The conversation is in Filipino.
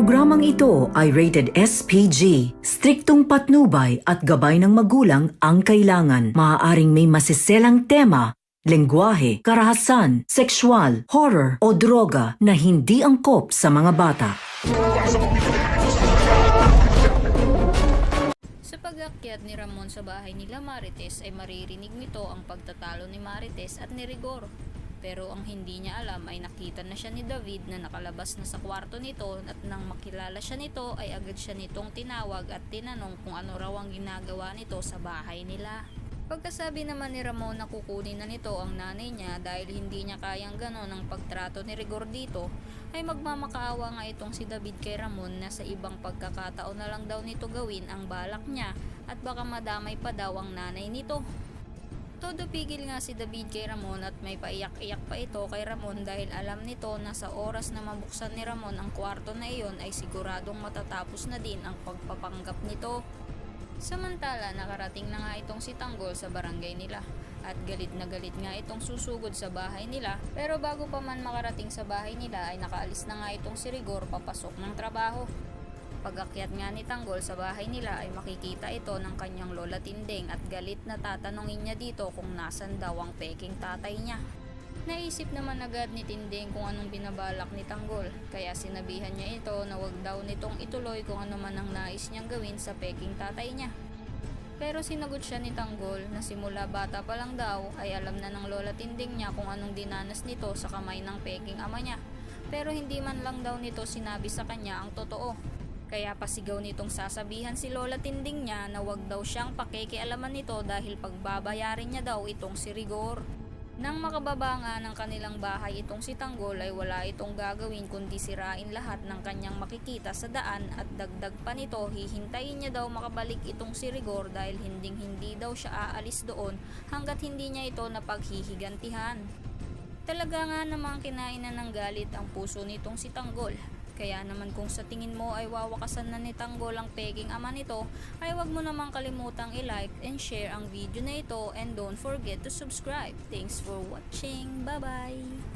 programang ito ay rated SPG. Striktong patnubay at gabay ng magulang ang kailangan. Maaaring may masiselang tema, lengguwahe, karahasan, sexual, horror o droga na hindi angkop sa mga bata. Sa pag-akyat ni Ramon sa bahay nila Marites ay maririnig nito ang pagtatalo ni Marites at ni Rigor. Pero ang hindi niya alam ay nakita na siya ni David na nakalabas na sa kwarto nito at nang makilala siya nito ay agad siya nitong tinawag at tinanong kung ano raw ang ginagawa nito sa bahay nila. Pagkasabi naman ni Ramon na kukunin na nito ang nanay niya dahil hindi niya kayang ganon ang pagtrato ni Rigor dito, ay magmamakaawa nga itong si David kay Ramon na sa ibang pagkakataon na lang daw nito gawin ang balak niya at baka madamay pa daw ang nanay nito. Todo pigil nga si David kay Ramon at may paiyak-iyak pa ito kay Ramon dahil alam nito na sa oras na mabuksan ni Ramon ang kwarto na iyon ay siguradong matatapos na din ang pagpapanggap nito. Samantala, nakarating na nga itong si Tanggol sa barangay nila at galit na galit nga itong susugod sa bahay nila, pero bago pa man makarating sa bahay nila ay nakaalis na nga itong si Rigor papasok ng trabaho. Pag-akyat nga ni Tanggol sa bahay nila ay makikita ito ng kanyang lola Tinding at galit na tatanungin niya dito kung nasan daw ang peking tatay niya. Naisip naman agad ni Tinding kung anong binabalak ni Tanggol, kaya sinabihan niya ito na wag daw nitong ituloy kung ano man ang nais niyang gawin sa peking tatay niya. Pero sinagot siya ni Tanggol na simula bata pa lang daw ay alam na ng lola Tinding niya kung anong dinanas nito sa kamay ng peking ama niya, pero hindi man lang daw nito sinabi sa kanya ang totoo. Kaya pasigaw nitong sasabihan si lola Tinding niya na wag daw siyang pakikialaman nito dahil pagbabayarin niya daw itong si Rigor. Nang makababa nga ng kanilang bahay itong si Tanggol ay wala itong gagawin kundi sirain lahat ng kanyang makikita sa daan at dagdag pa nito hihintayin niya daw makabalik itong si Rigor dahil hindi daw siya aalis doon hanggat hindi niya ito napaghihigantihan. Talaga nga namang kinainan ng galit ang puso nitong si Tanggol. Kaya naman kung sa tingin mo ay wawakasan na ni Tanggol ang peking ama nito, ay wag mo namang kalimutang i-like and share ang video na ito and don't forget to subscribe. Thanks for watching. Bye-bye!